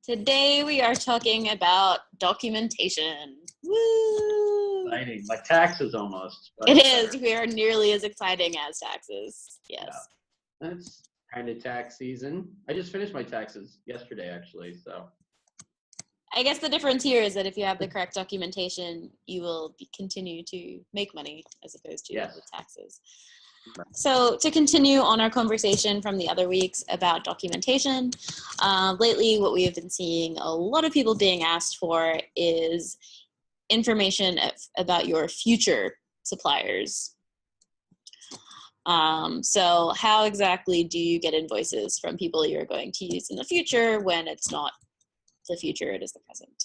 Today we are talking about documentation. Woo! Exciting, like taxes almost. It is. We are nearly as exciting as taxes. Yes. Yeah. That's kind of tax season. I just finished my taxes yesterday, actually. So I guess the difference here is that if you have the correct documentation, you will continue to make money as opposed to with taxes. So to continue on our conversation from the other weeks about documentation, lately what we have been seeing a lot of people being asked for is information about your future suppliers. So how exactly do you get invoices from people you're going to use in the future when it's not the future, it is the present?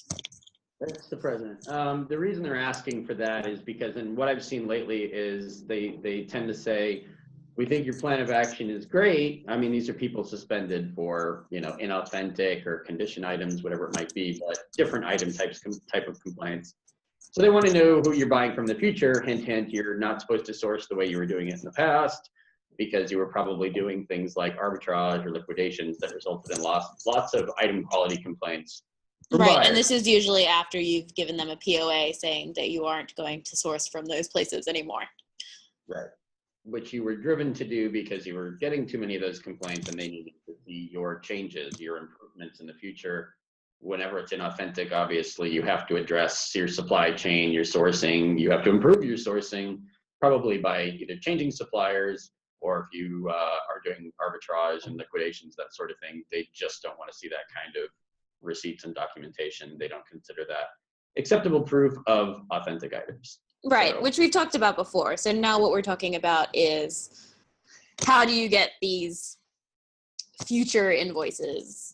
that's the present. The reason they're asking for that is because, and what I've seen lately is they tend to say, we think your plan of action is great. I mean, these are people suspended for, inauthentic or condition items, whatever it might be, but different item type of compliance. So they want to know who you're buying from the future. Hint, hint, you're not supposed to source the way you were doing it in the past because you were probably doing things like arbitrage or liquidations that resulted in lots of item quality complaints. Right, and this is usually after you've given them a POA saying that you aren't going to source from those places anymore. Right, which you were driven to do because you were getting too many of those complaints and they needed to see your changes, your improvements in the future. Whenever it's inauthentic, obviously, you have to address your supply chain, your sourcing. You have to improve your sourcing, probably by either changing suppliers or if you are doing arbitrage and liquidations, that sort of thing. They just don't want to see that kind of receipts and documentation. They don't consider that acceptable proof of authentic items. Right, so, which we've talked about before. So now what we're talking about is how do you get these future invoices?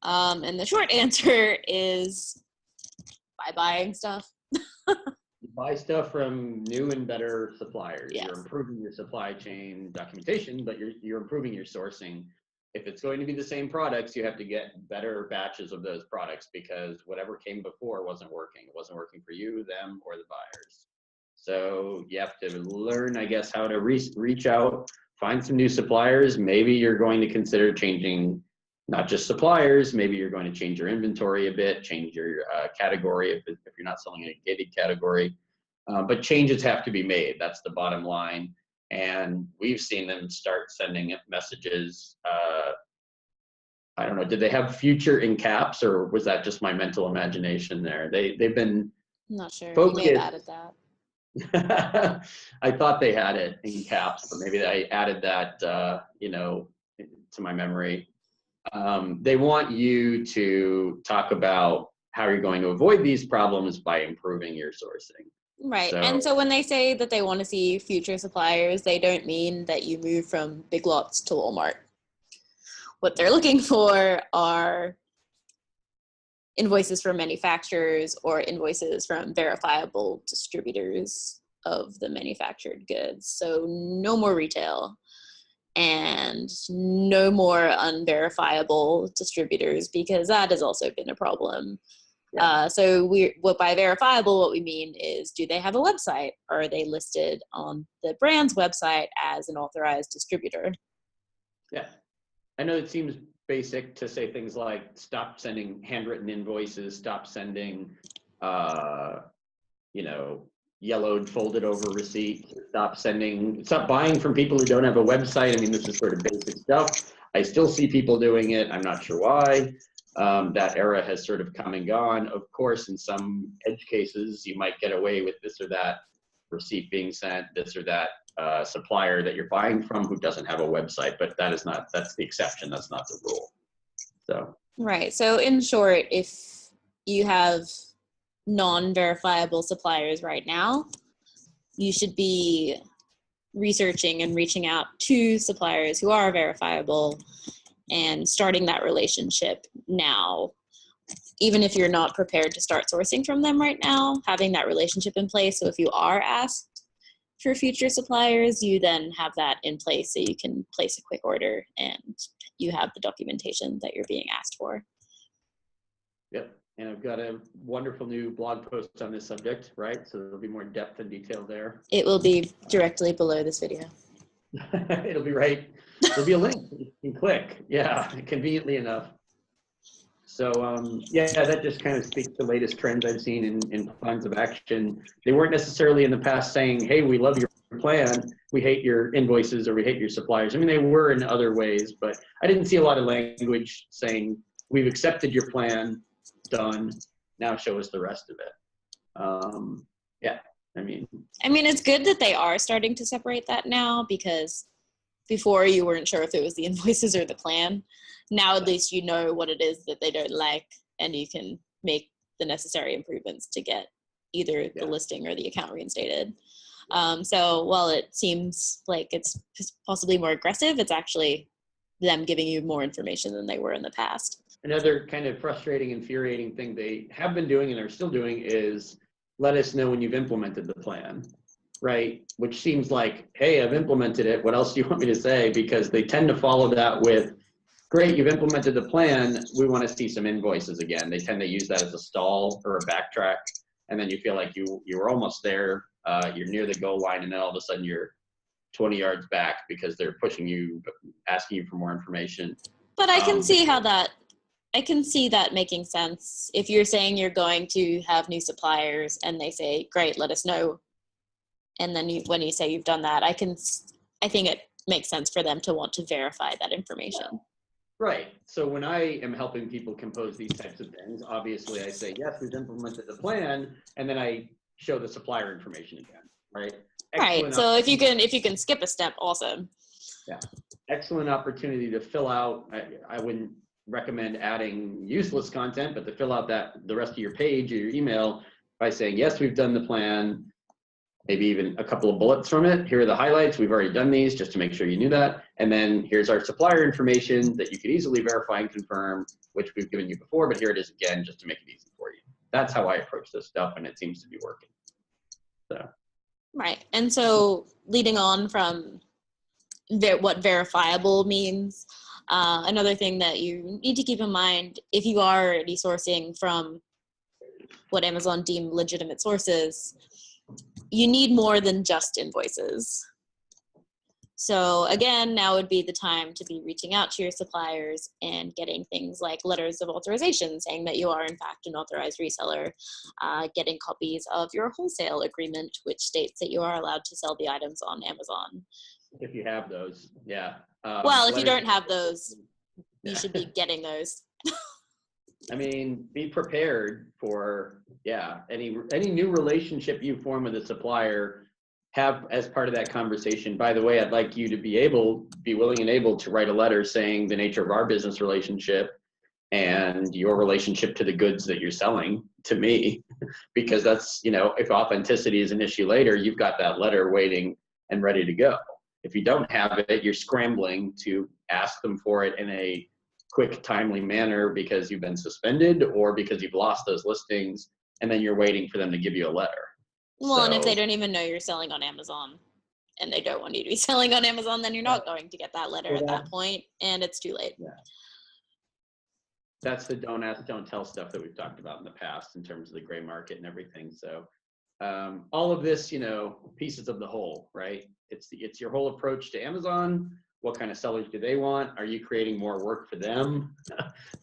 And the short answer is by buying stuff. You buy stuff from new and better suppliers. Yes. You're improving your supply chain documentation, but you're improving your sourcing. If it's going to be the same products, you have to get better batches of those products because whatever came before wasn't working. It wasn't working for you, them, or the buyers. So you have to learn, I guess, how to reach out, find some new suppliers. Maybe you're going to consider changing not just suppliers, maybe you're going to change your inventory a bit, change your category if you're not selling in a gated category. But changes have to be made. That's the bottom line. And we've seen them start sending messages. I don't know, did they have future in caps or was that just my mental imagination there? They've been I'm not sure. focused. You may have added that. I thought they had it in caps, but maybe I added that, to my memory. They want you to talk about how you're going to avoid these problems by improving your sourcing. Right. And so when they say that they want to see future suppliers, they don't mean that you move from Big Lots to Walmart. What they're looking for are invoices from manufacturers or invoices from verifiable distributors of the manufactured goods. So no more retail and no more unverifiable distributors because that has also been a problem. Yeah. So by verifiable, what we mean is, do they have a website? Or are they listed on the brand's website as an authorized distributor? Yeah. I know it seems basic to say things like stop sending handwritten invoices, stop sending, yellowed, folded over receipts, stop buying from people who don't have a website. I mean, this is sort of basic stuff. I still see people doing it. I'm not sure why. That era has sort of come and gone. Of course, in some edge cases, you might get away with this or that receipt being sent, this or that supplier that you're buying from who doesn't have a website, but that's the exception. That's not the rule. So. Right. So in short, if you have non-verifiable suppliers right now, you should be researching and reaching out to suppliers who are verifiable and starting that relationship now. Even if you're not prepared to start sourcing from them right now, having that relationship in place. So if you are asked for future suppliers, you then have that in place so you can place a quick order and you have the documentation that you're being asked for. Yep. And I've got a wonderful new blog post on this subject, right? So there'll be more depth and detail there. It will be directly below this video. It'll be right. There'll be a link you can click. Yeah, conveniently enough. So yeah, that just kind of speaks to the latest trends I've seen in plans of action. They weren't necessarily in the past saying, hey, we love your plan, we hate your invoices, or we hate your suppliers. I mean, they were in other ways, but I didn't see a lot of language saying, we've accepted your plan, done, now show us the rest of it. Yeah, I mean, it's good that they are starting to separate that now, because before you weren't sure if it was the invoices or the plan. Now at least you know what it is that they don't like, and you can make the necessary improvements to get either the listing or the account reinstated. So while it seems like it's possibly more aggressive, it's actually them giving you more information than they were in the past. Another kind of frustrating, infuriating thing they have been doing and are still doing is let us know when you've implemented the plan, right? Which seems like, hey, I've implemented it. What else do you want me to say? Because they tend to follow that with, great, you've implemented the plan. We want to see some invoices again. They tend to use that as a stall or a backtrack. And then you feel like you were almost there. You're near the goal line, and then all of a sudden you're 20 yards back because they're pushing you, asking you for more information. But I can see I can see that making sense. If you're saying you're going to have new suppliers and they say, great, let us know. And then when you say you've done that, I think it makes sense for them to want to verify that information. Yeah. Right. So when I am helping people compose these types of things, obviously I say, yes, we've implemented the plan, and then I show the supplier information again, right? Right. So if you can skip a step, awesome. Yeah. Excellent opportunity to fill out. I wouldn't recommend adding useless content, but to fill out the rest of your page or your email by saying, yes, we've done the plan, maybe even a couple of bullets from it. Here are the highlights. We've already done these just to make sure you knew that. And then here's our supplier information that you could easily verify and confirm, which we've given you before, but here it is again, just to make it easy for you. That's how I approach this stuff, and it seems to be working. So. Right. And so leading on from what verifiable means, another thing that you need to keep in mind, if you are already sourcing from what Amazon deemed legitimate sources, you need more than just invoices. So again, now would be the time to be reaching out to your suppliers and getting things like letters of authorization saying that you are in fact an authorized reseller, getting copies of your wholesale agreement, which states that you are allowed to sell the items on Amazon. If you have those, yeah. Well, if you don't have those, you should be getting those. I mean, be prepared for, any new relationship you form with a supplier, have as part of that conversation, by the way, I'd like you to be willing and able to write a letter saying the nature of our business relationship and your relationship to the goods that you're selling to me, because that's, if authenticity is an issue later, you've got that letter waiting and ready to go. If you don't have it, you're scrambling to ask them for it in a quick, timely manner because you've been suspended or because you've lost those listings, and then you're waiting for them to give you a letter. Well, and if they don't even know you're selling on Amazon and they don't want you to be selling on Amazon, then you're not going to get that letter at that point, and it's too late. Yeah. That's the don't ask, don't tell stuff that we've talked about in the past in terms of the gray market and everything. So all of this, pieces of the whole, right? It's your whole approach to Amazon. What kind of sellers do they want? Are you creating more work for them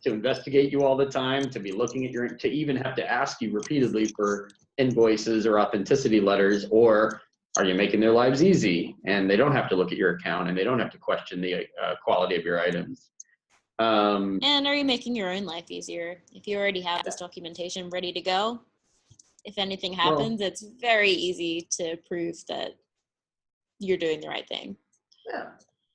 to investigate you all the time, to be looking at to even have to ask you repeatedly for invoices or authenticity letters? Or are you making their lives easy and they don't have to look at your account and they don't have to question the quality of your items? And are you making your own life easier? If you already have this documentation ready to go, if anything happens, it's very easy to prove that you're doing the right thing. Yeah.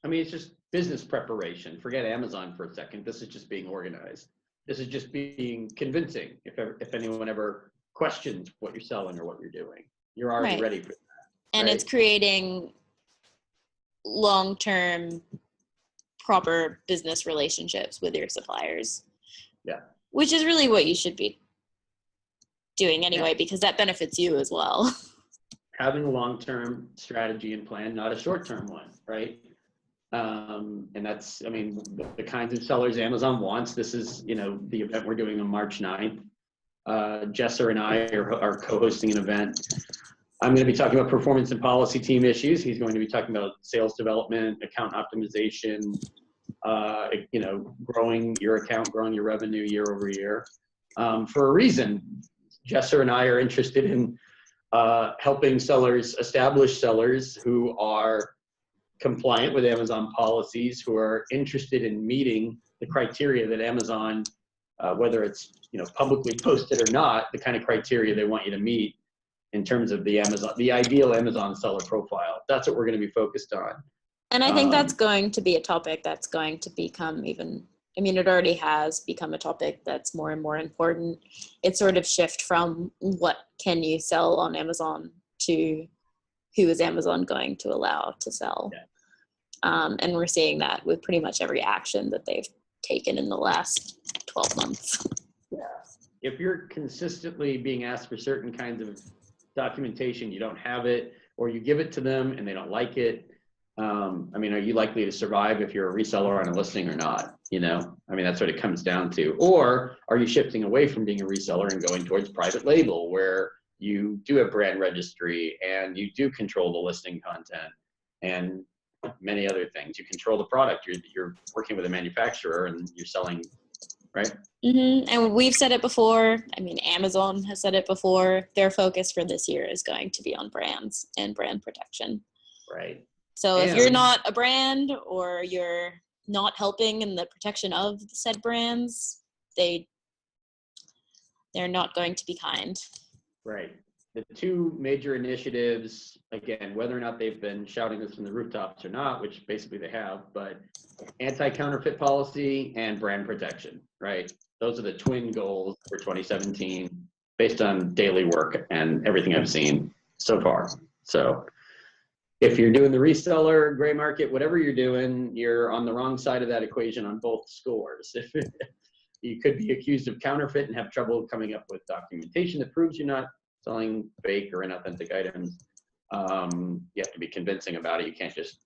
I mean, it's just business preparation. Forget Amazon for a second. This is just being organized. This is just being convincing. If anyone ever questions what you're selling or what you're doing, you're already ready for that. And it's creating long-term proper business relationships with your suppliers. Yeah. Which is really what you should be doing anyway, because that benefits you as well. Having a long-term strategy and plan, not a short-term one, right? And that's, the kinds of sellers Amazon wants. This is, the event we're doing on March 9th. Jesser and I are co-hosting an event. I'm going to be talking about performance and policy team issues. He's going to be talking about sales development, account optimization, you know, growing your account, growing your revenue year over year, for a reason. Jesser and I are interested in helping sellers, established sellers who are compliant with Amazon policies, who are interested in meeting the criteria that Amazon, whether it's, you know, publicly posted or not, the kind of criteria they want you to meet in terms of the ideal Amazon seller profile. That's what we're going to be focused on. And I think that's going to be a topic that's going to become even, I mean, it already has become a topic that's more and more important. It's sort of shift from what can you sell on Amazon to who is Amazon going to allow to sell. Yeah. And we're seeing that with pretty much every action that they've taken in the last 12 months. Yeah. If you're consistently being asked for certain kinds of documentation, you don't have it, or you give it to them and they don't like it, I mean, are you likely to survive if you're a reseller on a listing or not? You know, I mean, that's what it comes down to. Or are you shifting away from being a reseller and going towards private label, where you do have brand registry and you do control the listing content and many other things. You control the product. You're working with a manufacturer and you're selling, right? Mm-hmm. And we've said it before. I mean, Amazon has said it before. Their focus for this year is going to be on brands and brand protection. Right. So if you're not a brand, or you're not helping in the protection of the said brands, they're not going to be kind. Right. The two major initiatives, again, whether or not they've been shouting this from the rooftops or not, which basically they have, but anti-counterfeit policy and brand protection, right? Those are the twin goals for 2017 based on daily work and everything I've seen so far. So if you're doing the reseller, gray market, whatever you're doing, you're on the wrong side of that equation on both scores. You could be accused of counterfeit and have trouble coming up with documentation that proves you're not selling fake or inauthentic items. You have to be convincing about it. You can't just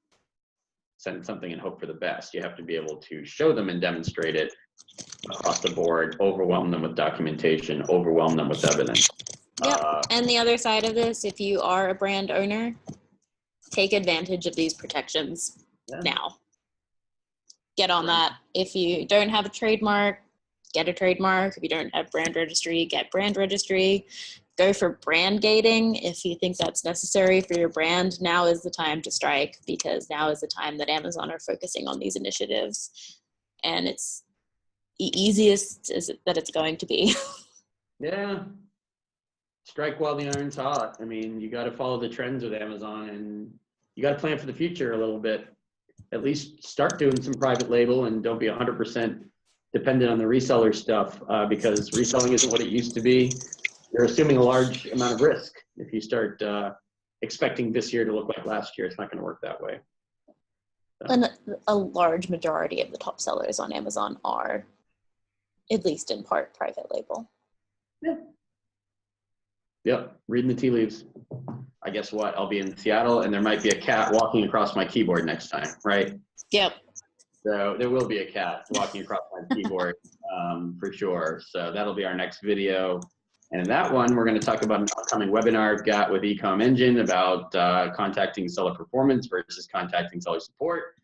send something and hope for the best. You have to be able to show them and demonstrate it across the board, overwhelm them with documentation, overwhelm them with evidence. Yep. And the other side of this, if you are a brand owner, take advantage of these protections now. Get on that. If you don't have a trademark, get a trademark. If you don't have brand registry, get brand registry. Go for brand gating if you think that's necessary for your brand. Now is the time to strike, because now is the time that Amazon are focusing on these initiatives, and it's the easiest that it's going to be. Yeah. Strike while the iron's hot. I mean, you got to follow the trends with Amazon, and you got to plan for the future a little bit. At least start doing some private label, and don't be 100% dependent on the reseller stuff, because reselling isn't what it used to be. You're assuming a large amount of risk if you start expecting this year to look like last year. It's not going to work that way. So. And a large majority of the top sellers on Amazon are, at least in part, private label. Yeah. Yep. Reading the tea leaves. I guess what? I'll be in Seattle, and there might be a cat walking across my keyboard next time, right? Yep. So there will be a cat walking across my keyboard for sure. So that'll be our next video. And in that one, we're going to talk about an upcoming webinar I've got with Ecom Engine about contacting seller performance versus contacting seller support.